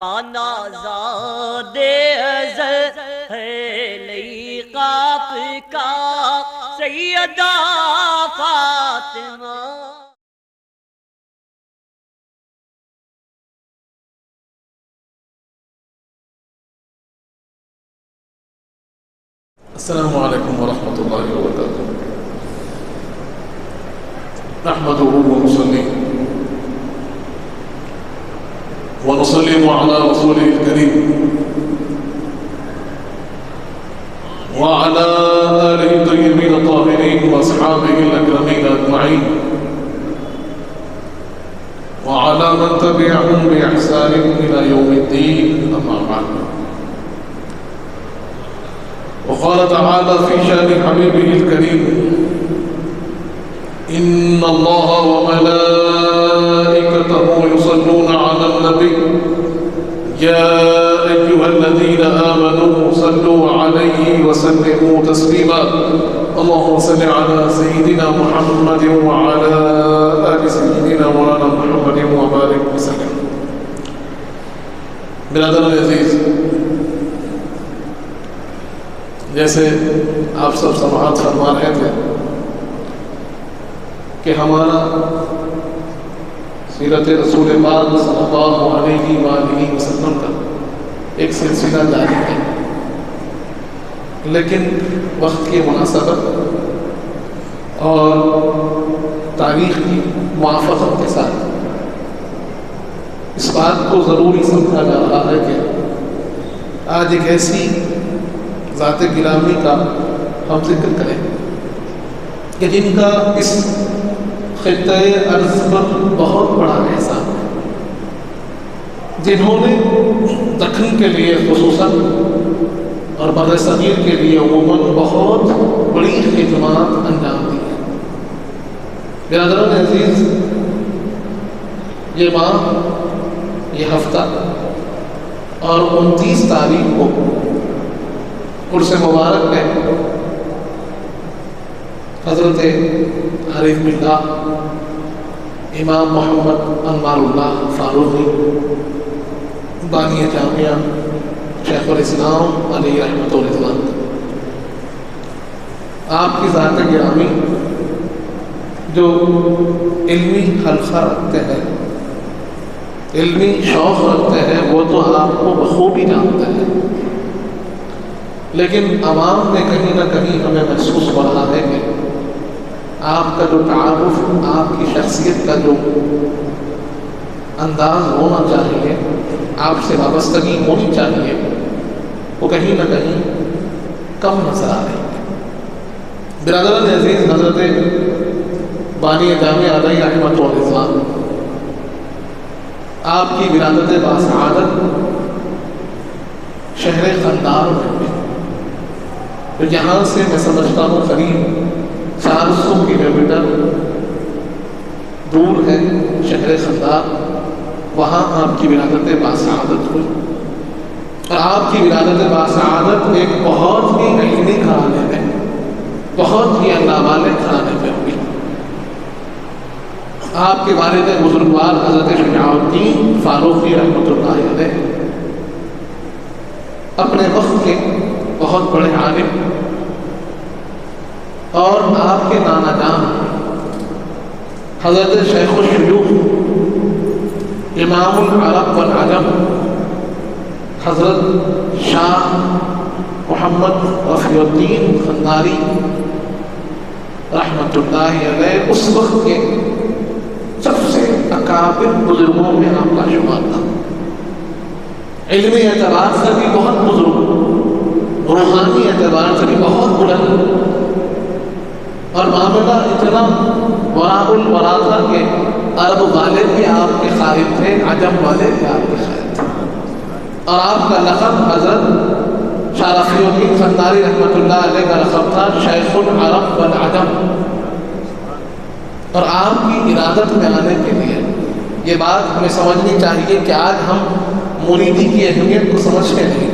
آزاد ازل ہے لئی قاف کا سیدہ فاطمہ۔ السلام علیکم ورحمۃ اللہ وبرکاتہ۔ نحمده ونصلي ونسلم على رسوله الكريم وعلى آله الطيبين الطاهرين وأصحابه الأكرمين أجمعين وعلى من تبعهم بإحسان إلى يوم الدين، أما بعد. وقال تعالى في شأن حبيبه الكريم: إن الله وملائكته يصلون على النبي يا أيها الذين آمنوا صلوا عليه وسلموا تسليما اللهم صل على سيدنا محمد وعلى آل سيدنا مولانا محمد وبارك وسلم۔ برادران عزیز، جیسے آپ سب سماعت فرما رہے تھے کہ ہمارا سیرت رسول پاک صلی اللہ علیہ وآلہ وسلم کا ایک سلسلہ جاری ہے، لیکن وقت کی مناسبت اور تاریخ کی موافقت کے ساتھ اس بات کو ضروری سمجھا جا رہا ہے کہ آج ایک ایسی ذات گرامی کا ہم ذکر کریں کہ جن کا اس خطۂ ارض پر بہت بڑا احسان ہے، جنہوں نے دکن کے لیے خصوصاً اور بر صغیر کے لیے عموماً بہت بڑی خدمات انجام دی ہیں۔ برادران عزیز، یہ ماہ، یہ ہفتہ اور 29 تاریخ کو عرس مبارک میں حضرت عارف باللہ امام محمد انوار اللہ فاروقی بانی جامعہ شیخ الاسلام علیہ رحمۃ اللہ، آپ کی ذات گرامی جو علمی حلقہ رکھتے ہیں، علمی شوق رکھتے ہیں، وہ تو آپ کو بخوبی جانتے ہیں، لیکن عوام میں کہیں نہ کہیں ہمیں محسوس ہو رہا ہے کہ آپ کا جو تعارف، آپ کی شخصیت کا جو انداز ہونا چاہیے، آپ سے وابستگی ہونی چاہیے، وہ کہیں نہ کہیں کم نظر آ رہی ہے۔ برادران عزیز، حضرت بانی جامعہ علیہ رحمۃ اللہ، آپ کی ولادت باسعادت شہر قندار میں، یہاں سے میں سمجھتا ہوں قریب 400 کلومیٹر دور ہے شہر قندار، وہاں آپ کی ولادت باسعادت ہوئی، اور آپ کی ولادت باسعادت ایک بہت ہی علمی گھرانے میں، بہت ہی اللہ والے گھرانے میں ہوئی۔ آپ کے والد بزرگوار حضرت شجاع الدین فاروقی رحمۃ اللہ علیہ اپنے وقت کے بہت بڑے عالم، اور آپ کے نانا جان حضرت شیخ الشیوخ امام العرب والعجم حضرت شاہ محمد رفیع الدین قنداری رحمۃ اللہ علیہ اس وقت کے سب سے اکابر بزرگوں میں آپ کا شمار تھا، علمی اعتبار سے بھی بہت بزرگ، روحانی اعتبار سے بھی بہت بلند، اور معاملہ اتنا وراء الورا تھا کہ عرب والے بھی آپ کے خائب تھے، عجم والے بھی آپ کے خائب تھے، اور آپ کا لقب حضرت شاہ رفیع الدین قنداری رحمۃ اللہ علیہ کا لقب تھا شیخ العرب والعجم۔ اور آپ کی ارادت میں آنے کے لیے یہ بات ہمیں سمجھنی چاہیے کہ آج ہم مریدی کی اہمیت کو سمجھتے نہیں،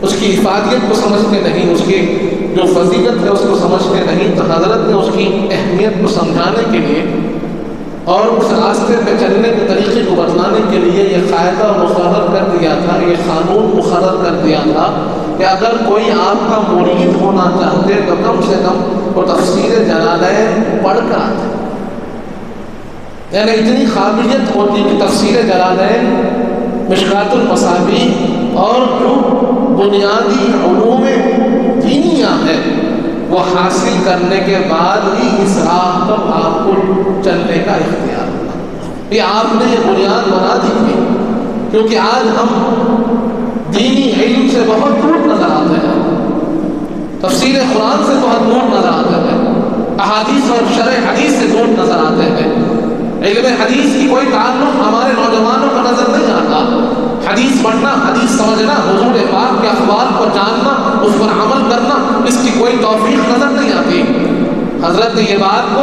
اس کی افادیت کو سمجھتے نہیں، اس کی جو فضیلت ہے اس کو سمجھتے نہیں، تو حضرت نے اس کی اہمیت کو سمجھانے کے لیے اور اس راستے پہ چلنے کے طریقے کو بتلانے کے لیے یہ قاعدہ مقرر کر دیا تھا، یہ قانون مقرر کر دیا تھا کہ اگر کوئی آپ کا مرید ہونا چاہتے تو کم سے کم وہ تفسیر جلالین پڑھ کر آتے، یعنی اتنی قابلیت ہوتی کہ تفسیر جلالین، مشکات المصابیح اور جو بنیادی علوم دینیہ ہے وہ حاصل کرنے کے بعد ہی اس راہ پر آپ کو چلنے کا اختیار ہوگا۔ یہ آپ نے یہ بنیاد بنا دی تھی، کیونکہ آج ہم دینی علم سے بہت دور نظر آتے ہیں، تفسیر قرآن سے بہت دور نظر آتے ہیں، احادیث اور شرح حدیث سے دور نظر آتے ہیں، علم حدیث کی کوئی تعلق ہمارے نوجوانوں کو نظر نہیں آتا، حدیث پڑھنا، حدیث سمجھنا، حضور پاک کے اقوال کو جاننا، اس پر عمل کرنا، اس کی کوئی توفیق نظر نہیں آتی۔ حضرت نے یہ بات کو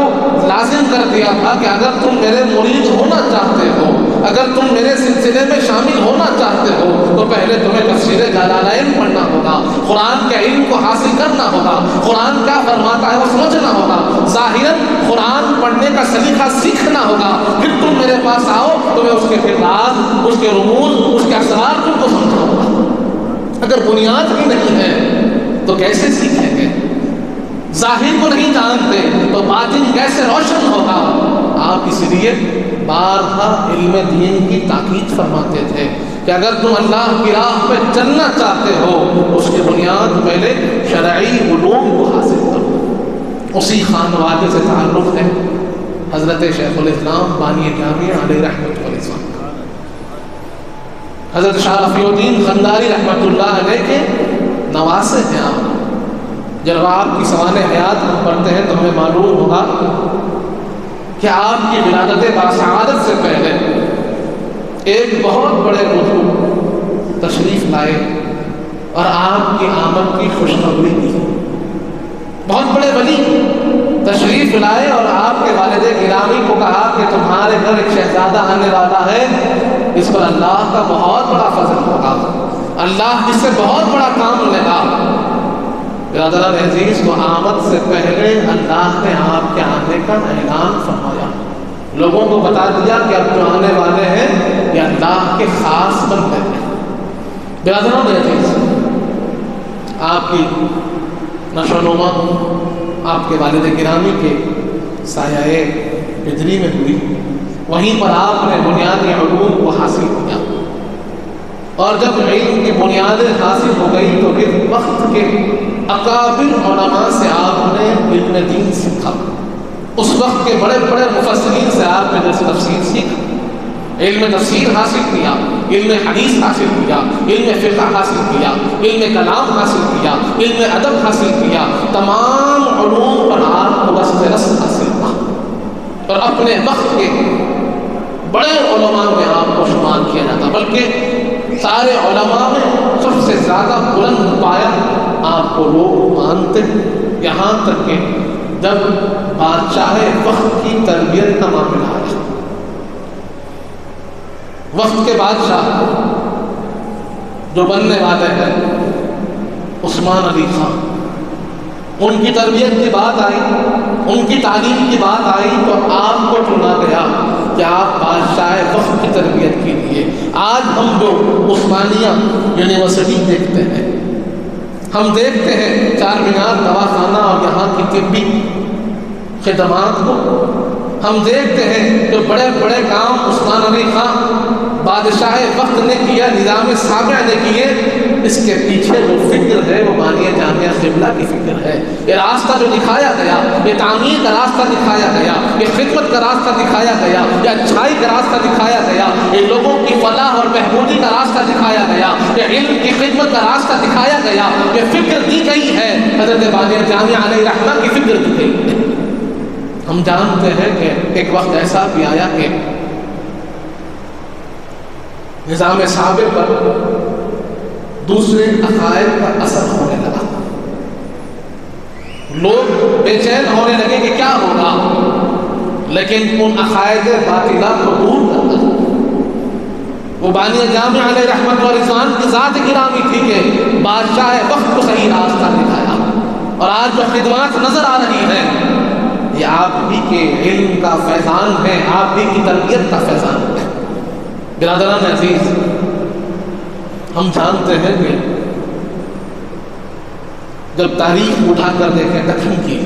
لازم کر دیا تھا کہ اگر تم میرے مرید ہونا چاہتے ہو، اگر تم میرے سلسلے میں شامل ہونا چاہتے ہو تو پہلے تمہیں تفسیر جلالین پڑھنا ہوگا، قرآن کے علم کو حاصل کرنا ہوگا، قرآن کیا فرماتا ہے وہ سمجھنا ہوگا، ظاہراً قرآن پڑھنے کا سلیقہ سیکھنا ہوگا، پھر تم میرے پاس آؤ تو میں اس کے کردار، اس کے رموز، اس کے اسرار تم کو سمجھاؤں گا۔ اگر بنیاد ہی نہیں ہے تو کیسے سیکھیں گے؟ ظاہر کو نہیں جانتے تو باطن کیسے روشن ہوگا؟ آپ اس لیے بارہا علم دین کی تاکید فرماتے تھے کہ اگر تم اللہ کی راہ پہ چلنا چاہتے ہو اس کی بنیاد پہلے شرعی علوم کو حاصل کرو۔ اسی خانوادے سے تعلق ہے حضرت شیخ الاسلام بانی جامعہ علیہ رحمۃ اللہ، حضرت شاہ رفیع الدین خنداری رحمۃ اللہ علیہ کے نواسے ہیں آپ۔ جب آپ کی سوانح حیات ہم پڑھتے ہیں تو ہمیں معلوم ہوگا کہ آپ کی ولادت باسعادت سے پہلے ایک بہت بڑے بزرگ تشریف لائے اور آپ کی آمد کی خوشخبری دی۔ بہت بڑے ولی تشریف لائے اور آپ کے والد گرامی کو کہا کہ تمہارے گھر ایک شہزادہ آنے والا ہے، اس پر اللہ کا بہت بڑا فضل ہوگا، اللہ اس سے بہت بڑا کام لے گا۔ برادران عزیز، تو آمد سے پہلے اللہ نے آپ کے آنے کا اعلان فرمایا، لوگوں کو بتا دیا کہ اب جو آنے والے ہیں یہ اللہ کے خاص بندے ہیں۔ برادران عزیز، آپ کی نشو و نما آپ کے والد گرامی کے سایہ بدری میں ہوئی، وہیں پر آپ نے بنیادی علوم کو حاصل کیا، اور جب علم کی بنیادیں حاصل ہو گئی تو پھر وقت کے اکابر علماء سے آپ نے علم دین سیکھا، اس وقت کے بڑے بڑے مفسرین سے آپ نے درس تفسیر سیکھا، علم تفسیر حاصل کیا، علم حدیث حاصل کیا، علم فقہ حاصل کیا، علم کلام حاصل کیا، علم ادب حاصل کیا، تمام علوم پر آپ کو بست رس حاصل ہوا، اور اپنے وقت کے بڑے علماء میں آپ کو شمار کیا جاتا، بلکہ سارے علماء میں سب سے زیادہ بلند پایا آپ کو لوگ مانتے، یہاں تک کہ جب بادشاہ وقت کی تربیت کا معاملہ آیا، وقت کے بادشاہ جو بننے والے ہیں عثمان علی خان، ان کی تربیت کی بات آئی، ان کی تعلیم کی بات آئی تو آپ کو چنا گیا کہ آپ بادشاہ وقت کی تربیت کیجیے۔ آج ہم جو عثمانیہ یونیورسٹی دیکھتے ہیں، ہم دیکھتے ہیں چار مینار دواخانہ اور یہاں کی طبی خدمات کو، ہم دیکھتے ہیں جو بڑے بڑے کام عثمان علی خان بادشاہ وقت نے کیا، نظام سابع نے کیے، اس کے پیچھے جو فکر ہے وہ بانی جامعہ قبلہ کی فکر ہے۔ یہ راستہ جو دکھایا گیا، یہ تعمیر کا راستہ دکھایا گیا، یہ خدمت کا راستہ دکھایا گیا، یہ اچھائی کا راستہ دکھایا گیا، یہ لوگوں کی فلاح اور بہبودی کا راستہ دکھایا گیا، یہ علم کی خدمت کا راستہ دکھایا گیا، یہ فکر دی گئی ہے حضرت بانی جامعہ علیہ رحمہ کی فکر دی گئی ہے۔ ہم جانتے ہیں کہ ایک وقت ایسا بھی آیا کہ نظام سابق پر دوسرے عقائد کا اثر ہونے لگا، لوگ بے چین ہونے لگے کہ کیا ہوگا، لیکن ان عقائد باطلہ کو دور کرنا، وہ بانی جامعہ علیہ رحمت و رضوان کی ذات گرامی تھی کہ بادشاہ وقت کو صحیح راستہ دکھایا، اور آج جو خدمات نظر آ رہی ہیں یہ آپ ہی کے علم کا فیضان ہے، آپ ہی کی تربیت کا فیضان ہے۔ برادران عزیز، ہم جانتے ہیں کہ جب تاریخ اٹھا کر دیکھیں دکن کی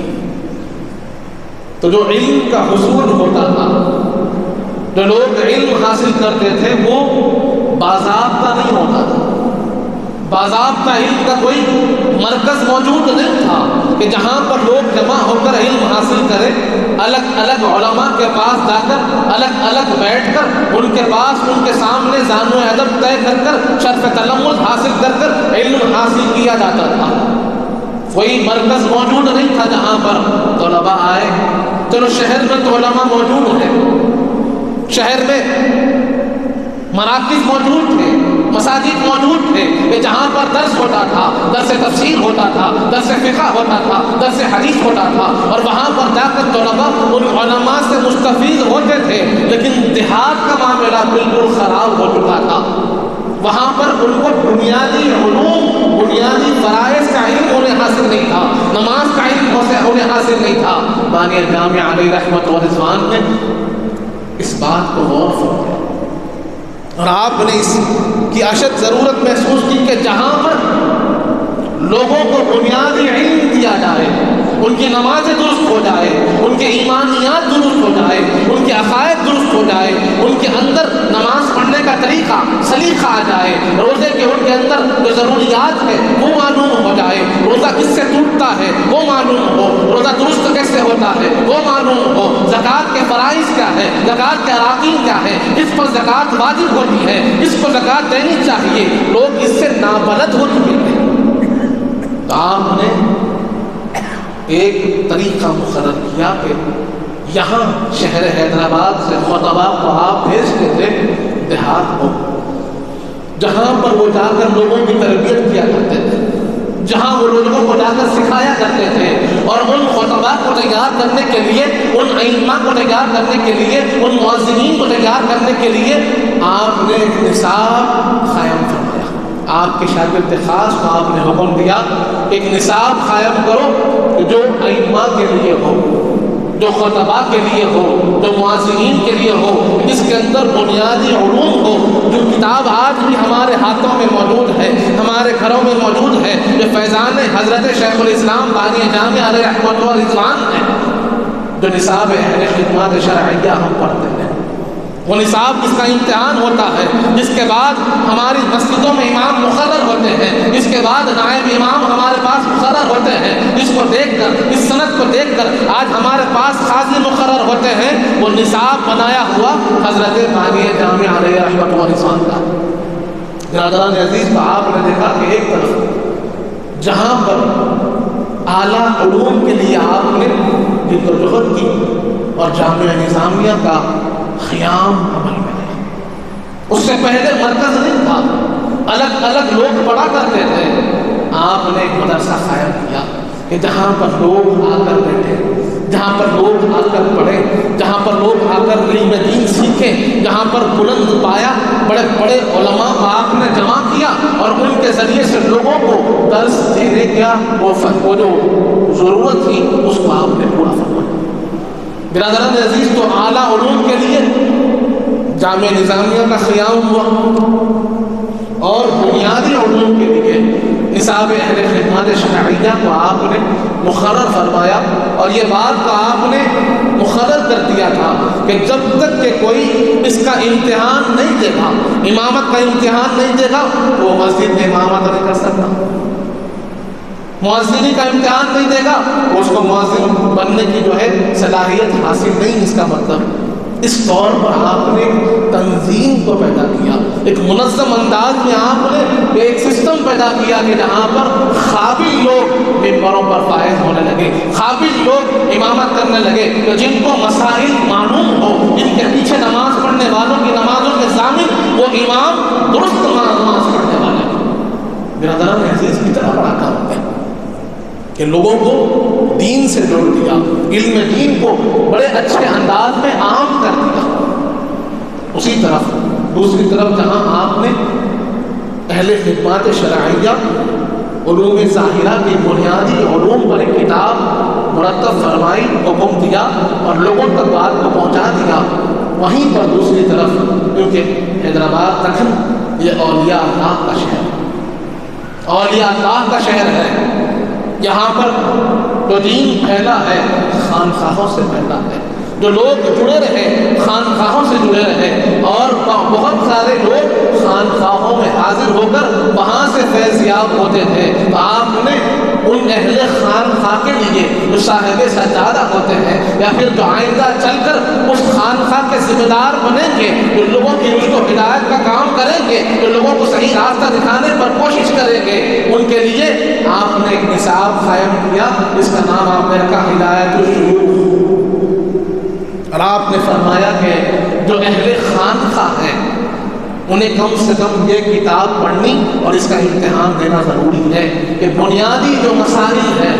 تو جو علم کا حصول ہوتا تھا، جو لوگ علم حاصل کرتے تھے، وہ باضابطہ نہیں ہوتا تھا۔ باضابطہ علم کا کوئی مرکز موجود نہیں تھا کہ جہاں پر لوگ جمع ہو کر علم حاصل کریں، الگ الگ علماء کے پاس جا کر الگ الگ بیٹھ کر ان کے پاس ان کے سامنے زانو ادب طے کر کر شرف تلمذ حاصل کر کر علم حاصل کیا جاتا تھا۔ کوئی مرکز موجود نہیں تھا جہاں پر طلباء آئے۔ چلو شہر میں تو علماء موجود ہیں، شہر میں مراکز موجود تھے، مساجد موجود تھے کہ جہاں پر درس ہوتا تھا، درس تفسیر ہوتا تھا، درس فقہ ہوتا تھا، درس حدیث ہوتا تھا، اور وہاں پر جا کر طلباء ان علماء سے مستفید ہوتے تھے۔ لیکن دیہات کا معاملہ بالکل خراب ہو چکا تھا۔ وہاں پر ان کو بنیادی علوم، بنیادی فرائض کا علم انہیں حاصل نہیں تھا، نماز کا علم انہیں حاصل نہیں تھا۔ بانی جامعہ علیہ رحمت و رضوان نے اس بات کو غور فرمایا اور آپ نے اس کی اشد ضرورت محسوس کی کہ جہاں پر لوگوں کو بنیادی علم دیا جائے، ان کی نمازیں درست ہو جائے، ان کے ایمانیات درست ہو جائے، ان کے عقائد درست ہو جائے، ان کے اندر نماز پڑھنے کا طریقہ سلیقہ آ جائے، روزے کے ان کے اندر جو ضروریات ہے وہ معلوم ہو جائے، روزہ کس سے ٹوٹتا ہے وہ معلوم ہو، روزہ درست کیسے ہوتا ہے وہ معلوم ہو، زکوٰۃ کے فرائض کیا ہے، زکوٰۃ کے اراکین کیا ہے، کس پر زکوٰۃ واجب ہوتی ہے، کس کو زکوٰۃ دینی چاہیے، لوگ اس سے نابلد ہو چکے ہیں۔ تو آپ نے ایک طریقہ مقرر کیا کہ یہاں شہر حیدرآباد سے خطبہ کو آپ بھیجتے تھے دیہات کو، جہاں پر وہ جا کر لوگوں کی تربیت کیا کرتے تھے، جہاں وہ لوگوں کو جا کر سکھایا کرتے تھے، اور ان خطبہ کو تیار کرنے کے لیے، ان ائمہ کو تیار کرنے کے لیے، ان مؤذنین کو تیار کرنے کے لیے آپ نے ایک نصاب قائم فرمایا۔ آپ کے شاگرد خاص کو آپ نے حکم دیا ایک نصاب قائم کرو جو ائمہ کے لیے ہو، جو خطبہ کے لیے ہو، جو مؤذنین کے لیے ہو، جس کے اندر بنیادی علوم ہو، جو کتاب آج بھی ہمارے ہاتھوں میں موجود ہے، ہمارے گھروں میں موجود ہے، جو فیضان حضرت شیخ الاسلام بانی جامعہ علیہ رحمت و رضوان ہے، جو نصاب اہل خدمات شرعیہ ہم پڑھتے ہیں، وہ نصاب جس کا امتحان ہوتا ہے، جس کے بعد ہماری مسجدوں میں امام مقرر ہوتے ہیں، جس کے بعد نائب امام ہمارے پاس مقرر ہوتے ہیں، جس کو دیکھ کر، اس سند کو دیکھ کر آج ہمارے پاس قاضی مقرر ہوتے ہیں، وہ نصاب بنایا ہوا حضرت بانی جامعہ علیہ رحمت و رضوان کا۔ برادران عزیز، تو آپ نے دیکھا کہ ایک طرف جہاں پر اعلیٰ علوم کے لیے آپ نے جدوجہد کی اور جامعہ نظامیہ کا قیام عمل میں ہے، اس سے پہلے مرکز نہیں تھا، الگ الگ لوگ پڑھا کرتے تھے، آپ نے ایک مدرسہ قائم کیا کہ جہاں پر لوگ آ کر بیٹھے، جہاں پر لوگ آ کر پڑھے، جہاں پر لوگ آ کر علم دین سیکھیں، جہاں پر بلند پایا بڑے بڑے علماء آپ نے جمع کیا اور ان کے ذریعے سے لوگوں کو درس دینے کا وہ جو ضرورت تھی اس کو آپ نے پورا فرمایا۔ برادران عزیز، تو اعلیٰ علوم کے لیے جامعہ نظامیہ کا قیام ہوا اور بنیادی علوم کے لیے نصاب اہل خدمات شرعیہ کو آپ نے مقرر فرمایا، اور یہ بات کو آپ نے مقرر کر دیا تھا کہ جب تک کہ کوئی اس کا امتحان نہیں دے گا، امامت کا امتحان نہیں دے گا تو وہ مسجد میں امامت نہیں کر سکتا، مؤذنی کا امتحان نہیں دے گا اس کو مؤذن بننے کی جو ہے صلاحیت حاصل نہیں۔ اس کا مطلب اس طور پر آپ نے تنظیم کو پیدا کیا، ایک منظم انداز میں آپ نے ایک سسٹم پیدا کیا کہ جہاں پر قابل لوگ ممبروں پر فائز ہونے لگے، قابل لوگ امامت کرنے لگے، کہ جن کو مسائل معلوم ہو، جن کے پیچھے نماز پڑھنے والوں کی نمازوں کے ضامن وہ امام درست نماز پڑھنے والے۔ برادران عزیز، کتنا بڑا کام ہے کہ لوگوں کو دین سے جوڑ دیا، علم دین کو بڑے اچھے انداز میں عام کر دیا۔ اسی طرف دوسری طرف جہاں آپ نے اہل خدمات شرعیہ علوم ظاہرہ کی بنیادی علوم پر ایک کتاب مرتب فرمائی، حکم دیا اور لوگوں تک بات کو پہنچا دیا، وہیں پر دوسری طرف کیونکہ حیدرآباد دکن یہ اولیاء اللہ کا شہر اولیاء اللہ کا شہر ہے، یہاں پر جو دین پھیلا ہے خانقاہوں سے پھیلا ہے، جو لوگ جڑے رہے خانقاہوں سے جڑے رہے، اور بہت سارے لوگ خانقاہوں میں حاضر ہو کر وہاں سے فیضیاب ہوتے تھے۔ تو آپ نے ان اہل خانقاہ کے لیے جو صاحب سجادہ ہوتے ہیں یا پھر جو آئندہ چل کر اس خانقاہ کے ذمہ دار بنیں گے، جو لوگوں کی رشد و ہدایت کا کام کریں گے، جو لوگوں کو صحیح راستہ دکھانے پر کوشش کریں گے، ان کے لیے آپ نے ایک نصاب قائم کیا، جس کا نام آپ نے رکھا ہدایت الشیوخ۔ اور آپ نے فرمایا کہ جو اہل خانقاہ ہیں انہیں کم سے کم یہ کتاب پڑھنی اور اس کا امتحان دینا ضروری ہے کہ بنیادی جو مسائل ہیں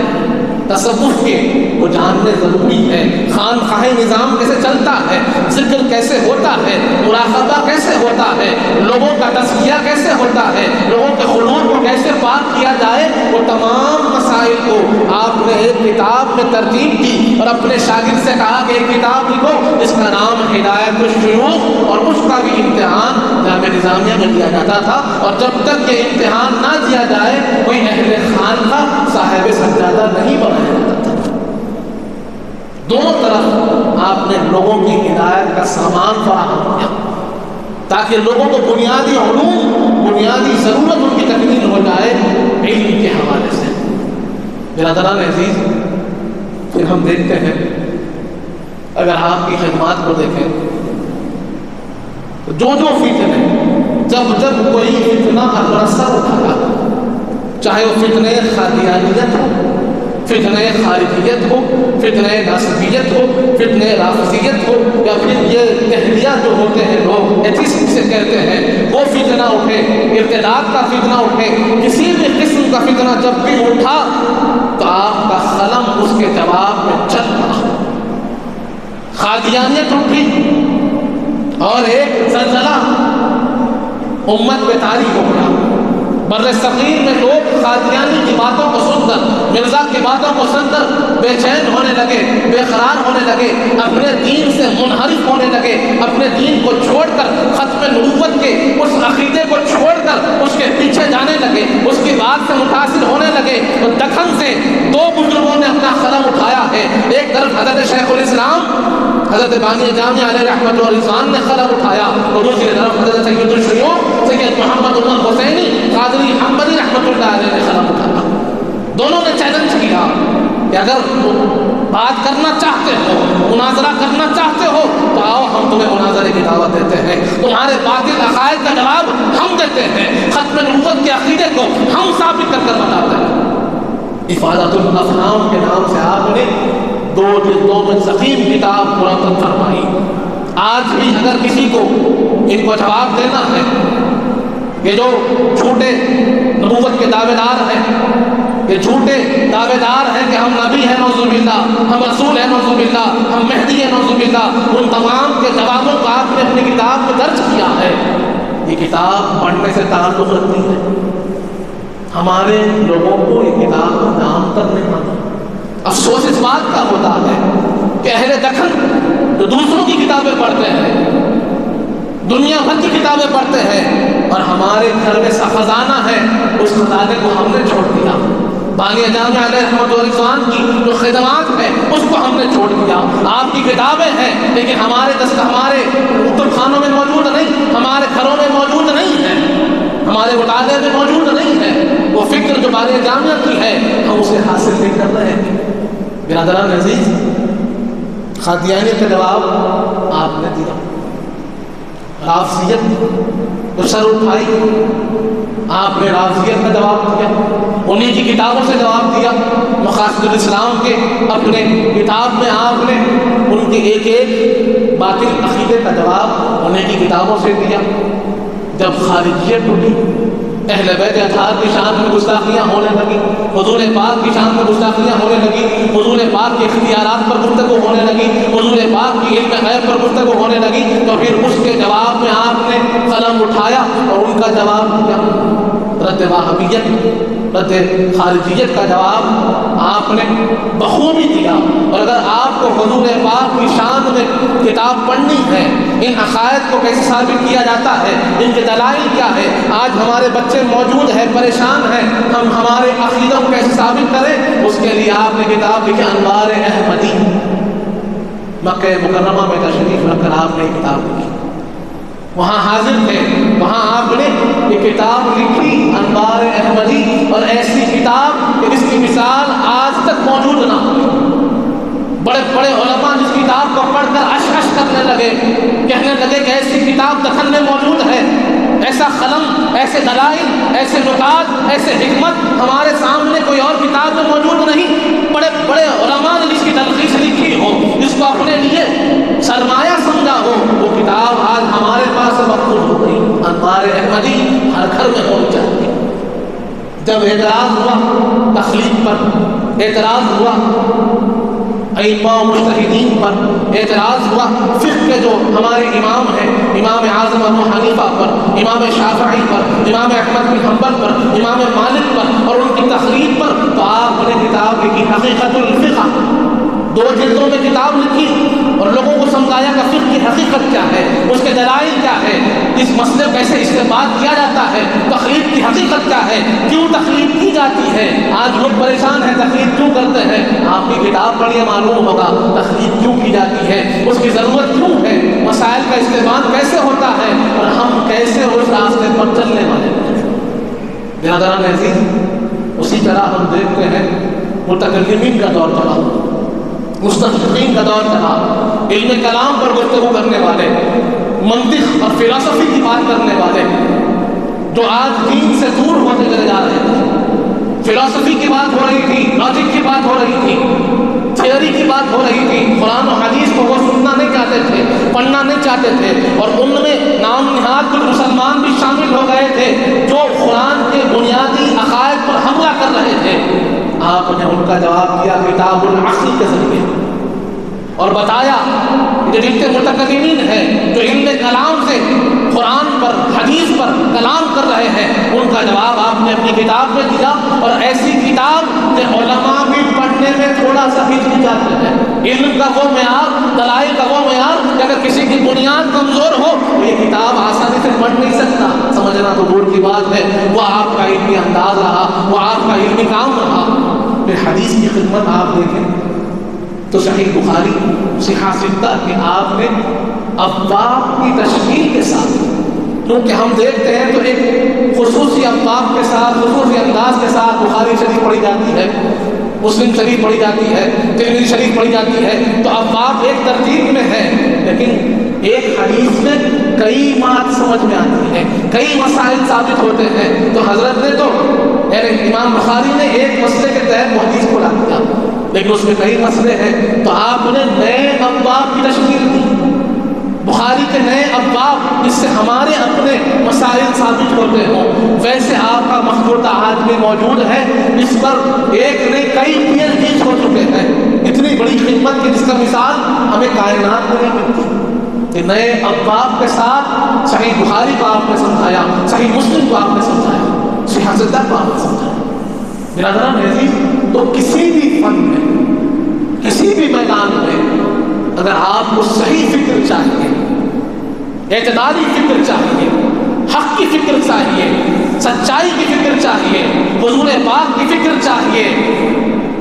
تصوف کے وہ جاننے ضروری ہے۔ خانقاہ نظام کیسے چلتا ہے، ذکر کیسے ہوتا ہے، مراقبہ کیسے ہوتا ہے، لوگوں کا تزکیہ کیسے ہوتا ہے، لوگوں کے قلوب کو کیسے پاک کیا جائے، وہ تمام مسائل کو آپ نے ایک کتاب میں ترتیب دی اور اپنے شاگرد سے کہا کہ ایک کتاب لکھو جس کا نام ہدایت الشیوخ، اور اس کا بھی امتحان جامعہ نظامیہ میں دیا جاتا تھا، اور جب تک یہ امتحان نہ دیا جائے کوئی اہل خانقاہ صاحب سجادہ نہیں بنایا جاتا تھا۔ دونوں طرف آپ نے لوگوں کی ہدایت کا سامان فراہم کیا تاکہ لوگوں کو بنیادی علوم، بنیادی ضرورت ان کی تکمیل ہو جائے علم کے حوالے سے۔ برادران عزیز، پھر ہم دیکھتے ہیں اگر آپ کی خدمات کو دیکھیں تو جو فتنے، جب کوئی فتنہ اثر اٹھایا، چاہے وہ فتنہ قادیانیت ہو، فتنہ خارجیت ہو، فتنہ ناسبیت ہو، فتنہ رافضیت ہو، یا پھر یہ دہلیہ جو ہوتے ہیں لوگ ایتھیسم سے کہتے ہیں، وہ فتنہ اٹھے، ارتداد کا فتنہ اٹھے، کسی بھی قسم کا فتنہ جب بھی اٹھا تو آپ کا قلم اس کے جواب میں چل پڑا۔ قادیانیت اٹھی اور ایک زلزلہ امت پہ طاری ہو گیا۔ بر صغیر میں لوگ قادیانی کی باتوں کو سن کر، مرزا کی باتوں کو سن کر بے چین ہونے لگے، بے قرار ہونے لگے، اپنے دین سے منحرف ہونے لگے، اپنے دین کو چھوڑ کر ختم نبوت کے اس عقیدے کو چھوڑ کر اس کے پیچھے جانے لگے، اس کی بات سے متاثر ہونے لگے۔ تو دکن سے دو بزرگوں نے اپنا قلم اٹھایا ہے، ایک طرف حضرت شیخ الاسلام حضرت بانی جامعہ علیہ رحمۃ اللہ رضوان نے قلم اٹھایا، اور دوسری طرف حضرت سید الشیوخ سید محمد عمر حسینی قادری حنبلی رحمۃ اللہ علیہ نے قلم اٹھایا۔ دونوں نے چیلنج کیا کہ اگر بات کرنا چاہتے ہو، مناظرہ کرنا چاہتے ہو تو آؤ ہم تمہیں مناظرے کی دعوت دیتے ہیں، تمہارے باطل عقائد کا جواب ہم دیتے ہیں، ختم نبوت کے عقیدے کو ہم ثابت کر کر بتاتے ہیں۔ افادۃ الافہام کے نام سے آپ نے 2 جلدوں میں ضخیم کتاب مرتب فرمائی۔ آج بھی اگر کسی کو ان کو جواب دینا ہے کہ جو جھوٹے نبوت کے دعوے دار ہیں، یہ جھوٹے دعوے دار ہیں کہ ہم نبی ہیں نعوذ باللہ، ہم رسول ہیں نعوذ باللہ، ہم مہدی ہیں نعوذ باللہ، ان تمام کے جوابوں کو آپ نے اپنی کتاب میں درج کیا ہے۔ یہ کتاب پڑھنے سے تعلق رکھتی ہے، ہمارے لوگوں کو یہ کتاب کا نام تک نہیں پتا۔ افسوس اس بات کا ہوتا ہے کہ اہل دکن جو دوسروں کی کتابیں پڑھتے ہیں، دنیا بھر کی کتابیں پڑھتے ہیں، اور ہمارے گھر میں خزانہ ہے، اس خزانے کو ہم نے چھوڑ دیا۔ بانی جامعہ علیہ رحمۃ اللہ رضوان کی جو خدمات ہیں اس کو ہم نے چھوڑ دیا۔ آپ کی کتابیں ہیں لیکن ہمارے کتب خانوں میں موجود نہیں، ہمارے گھروں میں موجود نہیں ہے، ہمارے مطالعے میں موجود نہیں ہے۔ وہ فکر جو بانی جامعہ کی ہے ہم اسے حاصل نہیں کر رہے ہیں۔ برادران عزیز، قادیانیت کا جواب آپ نے دیا، رافضیت تو سر اٹھائی، آپ نے رافضیت کا جواب دیا، انہی کی کتابوں سے جواب دیا۔ مقاصد الاسلام کے اپنے کتاب میں آپ نے ان کے ایک ایک باطل عقیدے کا جواب انہی کی کتابوں سے دیا۔ جب خارجیت اٹھی، اہل بیت اطہار کی شان میں گستاخیاں ہونے لگی، حضور پاک کی شان میں گستاخیاں ہونے لگی، حضور پاک کے اختیارات پر گفتگو ہونے لگی، حضور پاک کی علم غیب پر گفتگو ہونے لگی، تو پھر اس کے جواب میں آپ نے قلم اٹھایا اور ان کا جواب دیا۔ رد وہابیت، رد خارجیت کا جواب آپ نے بخوبی دیا۔ اور اگر آپ کو حضور پاک کی شان میں کتاب پڑھنی ہے، ان عقائد کو کیسے ثابت کیا جاتا ہے، ان کے دلائل کیا ہے، آج ہمارے بچے موجود ہیں، پریشان ہیں، ہم ہمارے عقیدوں کو کیسے ثابت کریں، اس کے لیے آپ نے کتاب لکھی انوار احمدی۔ مکہ مکرمہ میں تشریف رکھ کر آپ نے کتاب لکھی، وہاں حاضر تھے، وہاں آپ نے یہ کتاب لکھی انوار احمدی، اور ایسی کتاب کہ جس کی مثال آج تک موجود نہ ہو۔ بڑے بڑے علماء جس کتاب کو پڑھ کر اش اش کرنے لگے، کہنے لگے کہ ایسی کتاب دخل میں موجود ہے، ایسا قلم، ایسے دلائل، ایسے نکات، ایسے حکمت ہمارے سامنے کوئی اور کتاب میں موجود نہیں۔ بڑے بڑے علماء نے جس کی تلخیص لکھی ہو، جس کو اپنے لیے سرمایہ سمجھا ہو، وہ کتاب آج ہمارے پاس مفقود ہو گئی۔ انوار احمدی ہر گھر میں ہونی چاہیے۔ جب اعتراض ہوا تخلیق پر، اعتراض ہوا ائمہ و مجتہدین پر، اعتراض ہوا فقہ کے جو ہمارے امام ہیں، امام اعظم ابو حنیفہ پر، امام شافعی پر، امام احمد بن حنبل پر، امام مالک پر، اور ان کی تخلیق پر، تو آپ نے کتاب لکھی حقیقت الفقہ۔ 2 جلدوں میں کتاب لکھی اور لوگوں کو سمجھایا کہ فقہ کی حقیقت کیا ہے، اس کے دلائل کیا ہے، اس مسئلے کو کیسے استعمال کیا جاتا ہے، تخلیق کی حقیقت کیا ہے، کیوں تخلیق کی جاتی ہے۔ آج لوگ پریشان ہیں تخلیق کیوں کرتے ہیں، آپ کی کتاب پڑھیے معلوم ہوگا تخلیق کیوں کی جاتی ہے، اس کی ضرورت کیوں ہے، مسائل کا استعمال کیسے ہوتا ہے، اور ہم کیسے اس راستے پر چلنے والے ہیں۔ برادران عزیز، اسی طرح ہم دیکھتے ہیں متکلمین کا دور چلا، مستشرقین کا دور چلا، علم کلام پر گفتگو کرنے والے، منطق اور فلسفی کی بات کرنے والے، جو آج دین سے دور ہوتے چلے جا رہے ہیں۔ فلسفی کی بات ہو رہی تھی، لاجک کی بات ہو رہی تھی، تھیوری کی بات ہو رہی تھی، قرآن و حدیث کو وہ سننا نہیں چاہتے تھے، پڑھنا نہیں چاہتے تھے، اور ان میں نام نہاد کچھ مسلمان بھی شامل ہو گئے تھے جو قرآن کے بنیادی عقائد پر حملہ کر رہے تھے۔ آپ نے ان کا جواب دیا کتاب العقل کے ذریعے، اور بتایا کہ جتنے متکلمین ہیں جو علم کلام سے قرآن پر، حدیث پر کلام کر رہے ہیں، ان کا جواب آپ نے اپنی کتاب میں دیا، اور ایسی کتاب کہ علماء بھی پڑھنے میں تھوڑا سا ہچکچاتے ہیں۔ علم کا وہ معیار، دلائل کا وہ معیار کہ اگر کسی کی بنیاد کمزور ہو تو یہ کتاب آسانی سے پڑھ نہیں سکتا، سمجھنا تو دور کی بات ہے۔ وہ آپ کا علمی انداز رہا، وہ آپ کا علمی کام رہا۔ پھر حدیث کی خدمت آپ دیکھیں تو صحیح بخاری، صحیح ستہ کہ آپ نے ابواب کی تشکیل کے ساتھ، کیونکہ ہم دیکھتے ہیں تو ایک خصوصی ابواب کے ساتھ، خصوصی انداز کے ساتھ بخاری شریف پڑھی جاتی ہے، مسلم شریف پڑھی جاتی ہے، ترمذی شریف پڑھی جاتی ہے، تو ابواب ایک ترتیب میں ہے، لیکن ایک حدیث میں کئی بات سمجھ میں آتی ہے، کئی مسائل ثابت ہوتے ہیں۔ تو حضرت نے تو یعنی امام بخاری نے ایک مسئلے کے تحت وہ حدیث کو لا دیا، لیکن اس میں کئی مسئلے ہیں، تو آپ نے نئے ابواب کی تشکیل دی، بخاری کے نئے ابواب، جس سے ہمارے اپنے مسائل ثابت ہوتے ہوں۔ ویسے آپ کا مخدوطہ آج بھی موجود ہے، اس پر ایک نہیں کئی PhDs ہو چکے ہیں، اتنی بڑی خدمت کی جس کا مثال ہمیں کائنات میں نہیں ملتی۔ کہ نئے ابواب کے ساتھ صحیح بخاری کو آپ نے سمجھایا، صحیح مسلم کو آپ نے سمجھایا، صحیح ستہ کو آپ نے سمجھایا۔ برادران عزیز، تو کسی بھی فن میں، کسی بھی میدان میں اگر آپ کو صحیح فکر چاہیے، اعتدالی فکر چاہیے، حق کی فکر چاہیے، سچائی کی فکر چاہیے، حضور پاک کی فکر چاہیے،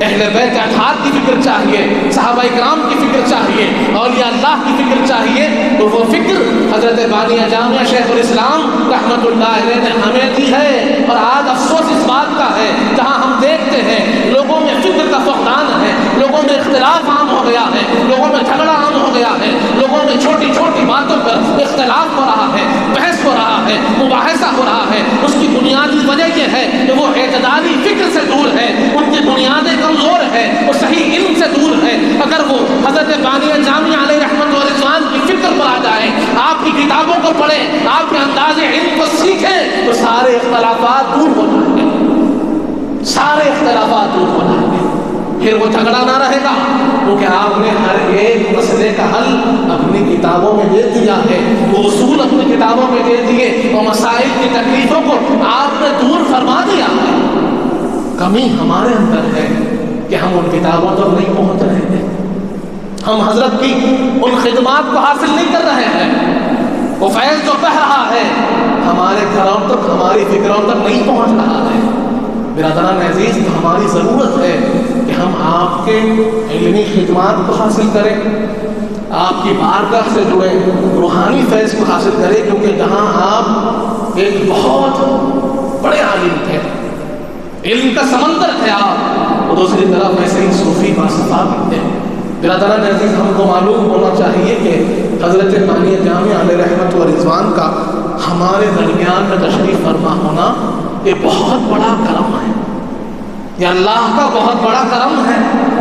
اہل بیت اطہار کی فکر چاہیے، صحابہ کرام کی فکر چاہیے، اولیاء اللہ کی فکر چاہیے، تو وہ فکر حضرت بانیہ جامعہ شیخ الاسلام رحمۃ اللہ علیہ نے ہمیں دی ہے۔ اور آج افسوس اس بات کا ہے جہاں ہم دیکھتے ہیں لوگوں میں فکر کا فقدان ہے، لوگوں میں اختلاف عام ہو گیا ہے، لوگوں میں جھگڑا عام ہو گیا ہے، لوگوں میں چھوٹی چھوٹی باتوں پر اختلاف ہو رہا ہے، بحث ہو رہا ہے، مباحثہ ہو رہا ہے۔ اس کی بنیادی وجہ یہ ہے کہ وہ اعتدالی فکر سے دور ہے، ان کی بنیادیں کمزور ہے، وہ صحیح علم سے دور ہے۔ اگر وہ حضرت بانیہ جامعہ علیہ رحمۃ و رضوان کی فکر پر آ جائیں، آپ کی کتابوں کو پڑھیں، آپ کے انداز علم کو سیکھیں، تو سارے اختلافات دور ہو جائیں گے، سارے اختلافات دور ہو جائیں گے۔ پھر وہ جھگڑا نہ رہے گا، کیونکہ آپ نے ہر ایک مسئلے کا حل اپنی کتابوں میں دے دیا ہے، وہ اصول اپنی کتابوں میں دے دیے، اور مسائل کی تکلیفوں کو آپ نے دور فرما کمی ہمارے اندر ہے کہ ہم ان کتابوں تک نہیں پہنچ رہے ہیں، ہم حضرت کی ان خدمات کو حاصل نہیں کر رہے ہیں، وہ فیض جو بہہ رہا ہے ہمارے گھروں تک، ہماری فکروں تک نہیں پہنچ رہا ہے۔ برادران عزیز، تو ہماری ضرورت ہے کہ ہم آپ کے علمی خدمات کو حاصل کریں، آپ کی بارگاہ سے جڑے روحانی فیض کو حاصل کریں، کیونکہ جہاں آپ ایک بہت بڑے عالم تھے، علم کا سمندر تھے آپ، اور دوسری طرف ایسے ہی صوفی باصفا بھی تھے۔ برادران عزیز، ہم کو معلوم ہونا چاہیے کہ حضرت بانی جامع علیہ رحمت و رضوان کا ہمارے درمیان میں تشریف فرما ہونا یہ بہت بڑا کرم ہے، یہ اللہ کا بہت بڑا کرم ہے،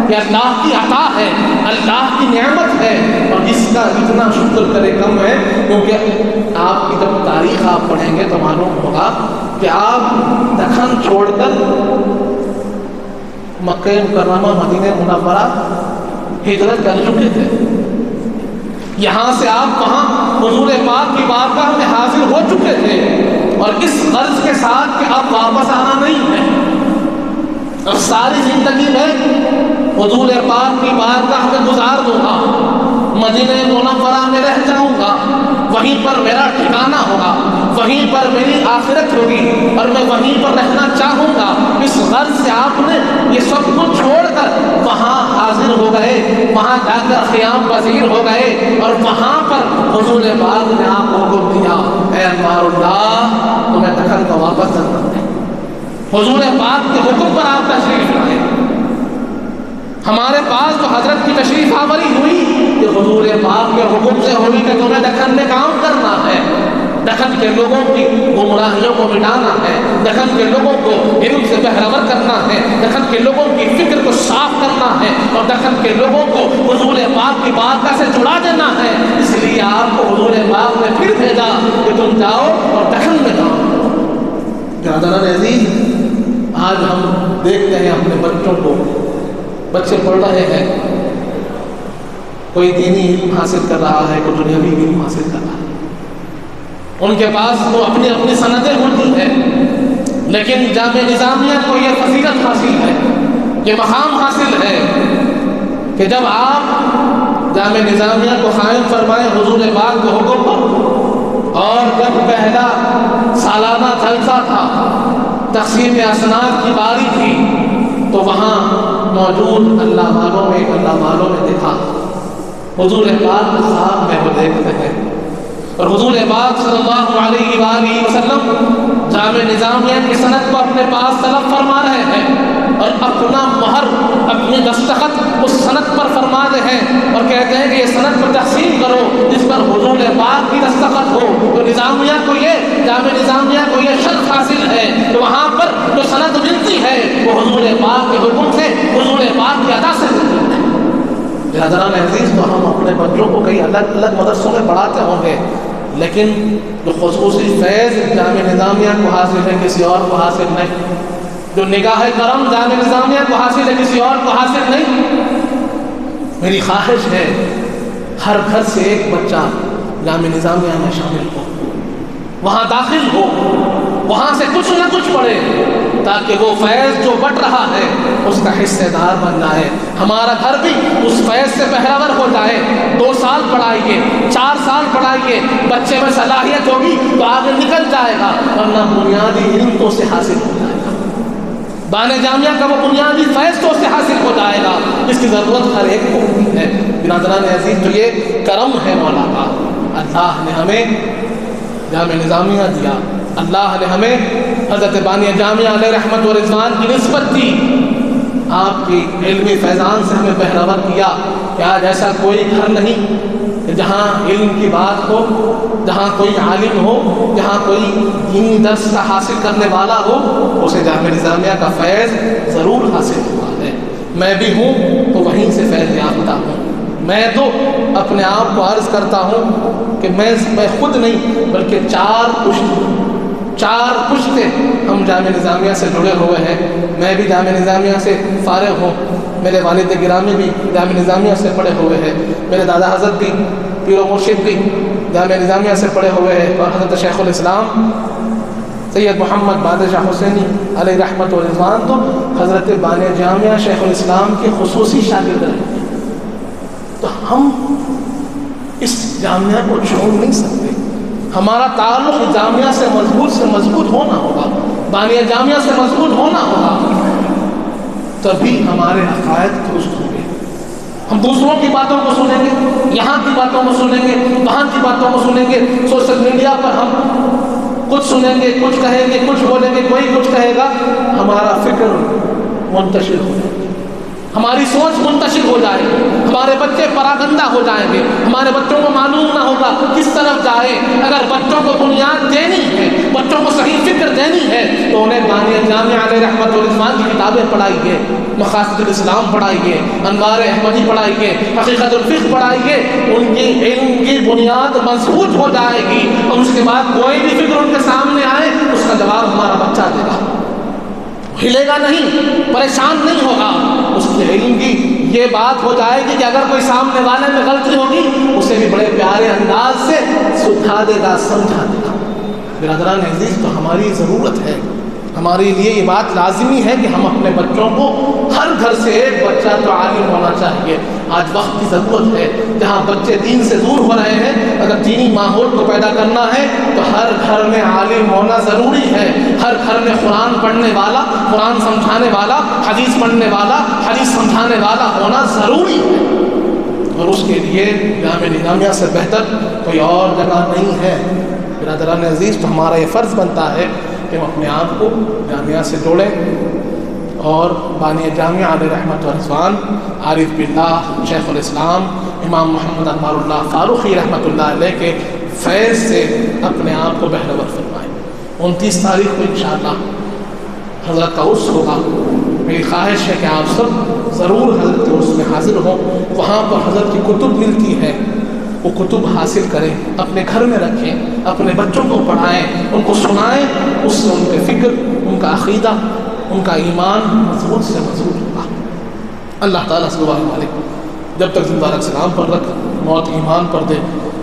یہ اللہ کی عطا ہے، اللہ کی نعمت ہے، اور اس کا اتنا شکر کرے کم ہے، کیونکہ آپ کی جب تاریخ آپ پڑھیں گے تو معلوم ہوگا کہ آپ دکن چھوڑ کر مکہ مکرمہ مدینہ منورہ ہجرت کر چکے تھے، یہاں سے آپ وہاں حضور پاک کی بارگاہ میں حاضر ہو چکے تھے، اور اس غرض کے ساتھ کہ اب واپس آنا نہیں ہے، اور ساری زندگی میں حضور پاک کی بارگاہ میں گزار دوں گا، مدینہ منورہ میں رہ جاؤں گا، وہیں پر میرا ٹھکانہ ہوگا، وہیں پر میری آخرت ہوگی، اور میں وہیں پر رہنا چاہوں گا۔ اس غرض سے آپ نے یہ سب کچھ چھوڑ کر وہاں حاضر ہو گئے، وہاں جا کر قیام پذیر ہو گئے، اور وہاں پر حضور پاک نے آپ کو حکم دیا، اے انوار اللہ، تمہیں دکن کو واپس کرنا ہے۔ حضور پاک کے حکم پر آپ تشریف لائے۔ ہمارے پاس تو حضرت کی تشریف آوری ہوئی کہ حضور پاک کے حکم سے ہوئی کہ تمہیں دکن میں کام کرنا ہے، دکن کے لوگوں کی گمراہیوں کو مٹانا ہے، دکن کے لوگوں کو علم سے بہرور کرنا ہے، دکن کے لوگوں کی فکر کو صاف کرنا ہے، اور دکن کے لوگوں کو حضور پاک کی بارگاہ سے جڑا دینا ہے۔ اس لیے آپ کو حضور پاک نے پھر بھیجا کہ تم جاؤ اور دکن میں کام کرو۔ برادران عزیز، آج ہم دیکھتے ہیں اپنے بچوں کو، بچے پڑھ رہے ہیں، کوئی دینی علم حاصل کر رہا ہے، کوئی دنیاوی علم حاصل کر رہا ہے، ان کے پاس تو اپنی اپنی سندیں ہوتی ہیں، لیکن جامع نظامیہ کو یہ فضیلت حاصل ہے، یہ مقام حاصل ہے کہ جب آپ جامع نظامیہ کو قائم فرمائے حضور پاک کے حکم پر، اور جب پہلا سالانہ جلسہ تھا، تقسیم اسناد کی باری تھی، تو وہاں موجود اللہ والوں میں اللہ والوں نے دیکھا حضور پاک کے خواب میں وہ دیکھتے ہیں، اور حضور پاک صلی اللہ علیہ وآلہ وسلم جامع نظامیہ کی سند کو اپنے پاس طلب فرما رہے ہیں، اور اپنا مہر، اپنی دستخط اس سند پر فرما رہے ہیں، اور کہتے ہیں کہ یہ سند پر تقسیم کرو جس پر حضور پاک کی دستخط ہو۔ تو نظامیہ کو یہ، جامع نظامیہ کو یہ شرط حاصل ہے کہ وہاں پر جو سند ملتی ہے وہ حضور پاک کے حکم سے، حضور پاک کی عطا سے ملتی ہے۔ برادران عزیز، تو ہم اپنے بچوں کو کئی الگ الگ مدرسوں میں پڑھاتے ہوں گے، لیکن جو خصوصی فیض جامع نظامیہ کو حاصل ہے کسی اور کو حاصل نہیں، جو نگاہ کرم جامع نظامیہ کو حاصل ہے کسی اور کو حاصل نہیں۔ میری خواہش ہے ہر گھر سے ایک بچہ جامع نظامیہ میں شامل ہو، وہاں داخل ہو، وہاں سے کچھ نہ کچھ پڑھے، تاکہ وہ فیض جو بٹ رہا ہے اس کا حصے دار بن جائے، ہمارا گھر بھی اس فیض سے بہرور ہو جائے۔ 2 سال پڑھائیے، 4 سال پڑھائیے، بچے میں صلاحیت ہوگی تو آگے نکل جائے گا، ورنہ بنیادی علم تو اسے حاصل ہو جائے گا، بان جامعہ کا وہ بنیادی فیض تو اسے حاصل ہو جائے گا، اس کی ضرورت ہر ایک کو ہوتی ہے۔ برادران عزیز، تو یہ کرم ہے مولا کا، اللہ نے ہمیں جامع نظامیہ دیا، اللہ نے ہمیں حضرت بانی جامعہ علیہ رحمت و رضوان کی نسبت دی، آپ کی علمی فیضان سے ہمیں بہرور کیا کہ آج ایسا کوئی گھر نہیں کہ جہاں علم کی بات ہو، جہاں کوئی عالم ہو، جہاں کوئی دینی درس کا حاصل کرنے والا ہو، اسے جامع نظامیہ کا فیض ضرور حاصل ہوا ہے۔ میں بھی ہوں تو وہیں سے فیض یافتہ ہوں۔ میں تو اپنے آپ کو عرض کرتا ہوں کہ میں خود نہیں بلکہ 4 پشتے ہم جامع نظامیہ سے جڑے ہوئے ہیں۔ میں بھی جامع نظامیہ سے فارغ ہوں، میرے والد گرامی بھی جامع نظامیہ سے پڑھے ہوئے ہیں، میرے دادا حضرت بھی، پیر و مرشد بھی جامع نظامیہ سے پڑھے ہوئے ہیں، اور حضرت شیخ الاسلام سید محمد بادشاہ حسینی علیہ رحمت و رضوان تو حضرت بانی جامعہ شیخ الاسلام کے خصوصی شاگرد رہے، تو ہم اس جامعہ کو چھوڑ نہیں سکتے. ہمارا تعلق جامعہ سے مضبوط ہونا ہوگا، بانیہ جامعہ سے مضبوط ہونا ہوگا، تبھی ہمارے عقائد درست ہوں گے. ہم دوسروں کی باتوں کو سنیں گے، یہاں کی باتوں کو سنیں گے، وہاں کی باتوں کو سنیں گے، سوشل میڈیا پر ہم کچھ سنیں گے، کچھ کہیں گے، کچھ بولیں گے، کوئی کچھ کہے گا، ہمارا فکر منتشر ہو جائے گا، ہماری سوچ منتشر ہو جائے گی، ہمارے بچے پراگندہ ہو جائیں گے، ہمارے بچوں کو معلوم نہ ہوگا کس طرف جائے. اگر بچوں کو بنیاد دینی ہے، بچوں کو صحیح فکر دینی ہے، تو انہیں بانیہ جامعہ علیہ رحمت و رضوان کی کتابیں پڑھائیے، مقاصد الاسلام پڑھائیے، انوار احمدی پڑھائیے، حقیقت الفقہ پڑھائیے. ان کی علم کی بنیاد مضبوط ہو جائے گی، اور اس کے بعد کوئی بھی فکر ان کے سامنے آئے اس کا جواب ہمارا بچہ دے گا، ہلے گا نہیں، پریشان نہیں ہوگا. اس کے علم کی یہ بات ہو جائے گی کہ اگر کوئی سامنے والے میں غلطی ہوگی اسے بھی بڑے پیارے انداز سے سکھا دے گا، سمجھا دے گا. برادران عزیز، تو ہماری ضرورت ہے، ہمارے لیے یہ بات لازمی ہے کہ ہم اپنے بچوں کو، ہر گھر سے ایک بچہ تو عالم ہونا چاہیے. آج وقت کی ضرورت ہے، جہاں بچے دین سے دور ہو رہے ہیں، اگر دینی ماحول کو پیدا کرنا ہے تو ہر گھر میں عالم ہونا ضروری ہے. ہر گھر میں قرآن پڑھنے والا، قرآن سمجھانے والا، حدیث پڑھنے والا، حدیث سمجھانے والا ہونا ضروری ہے. اور اس کے لیے جامعہ نظامیہ سے بہتر کوئی اور جگہ نہیں ہے. برادران عزیز، تو ہمارا یہ فرض بنتا ہے کہ ہم اپنے آپ کو جامعہ سے جوڑیں، اور بانی جامعہ علیہ رحمت و رضوان، عارف باللہ شیخ الاسلام امام محمد انوار اللہ فاروقی رحمت اللہ علیہ کے فیض سے اپنے آپ کو بہرور فرمائیں. 29 تاریخ کو انشاءاللہ حضرت کا عرس ہوگا. میری خواہش ہے کہ آپ سب ضرور حضرت کے عرس میں حاضر ہوں. وہاں پر حضرت کی کتب ملتی ہے، وہ کتب حاصل کریں، اپنے گھر میں رکھیں، اپنے بچوں کو پڑھائیں، ان کو سنائیں. اس سے ان کے فکر، ان کا عقیدہ، ان کا ایمان مضبوط سے مضبوط ہوگا. اللہ تعالیٰ سے دعا مالک جب تک زندہ رکھ، سلام پر رکھ، موت ایمان پر دے.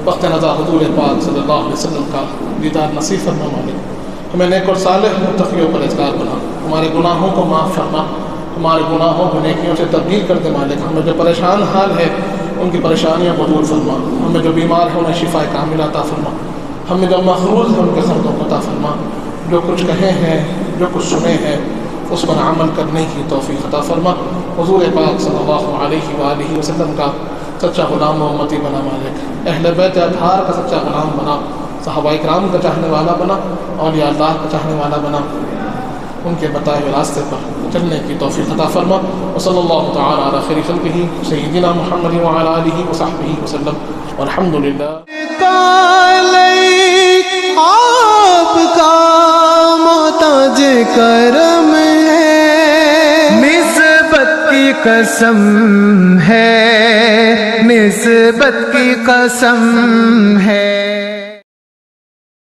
وقت نظر حضور پاک صلی اللہ علیہ وسلم کا دیدار نصیب فرما مالک. ہمیں نیک اور صالح متقیوں پر اذکار بنا، ہمارے گناہوں کو معاف فرما، ہمارے گناہوں کو نیکیوں سے تبدیل کر دے مالک. ہمیں جو پریشان حال ہے ان کی پریشانیاں دور فرما، ہمیں جو بیمار ہیں انہیں شفا کاملہ عطا فرما، ہمیں جو مخروض ہیں ان کے قرضوں کو عطا فرما. جو کچھ کہے ہیں، جو کچھ سنے ہیں، اس پر عمل کرنے کی توفیق عطا فرما. حضور پاک صلی اللہ علیہ وآلہ وسلم کا سچا غلام و امتی بنا مالک. اہل بیت اطہار کا سچا غلام بنا، صحابہ کرام کا چاہنے والا بنا، اولیاء اللہ کا چاہنے والا بنا. ان کے بتائے ہوئے راستے پر چلنے کی توفیق عطا فرما. وصلی اللہ تعالی علی خیر خلقہ سیدنا محمد وعلی آلہ وصحبہ وسلم والحمد للہ. آپ کا محتاج کرم ہے، نسبت کی قسم ہے، نسبت کی قسم ہے.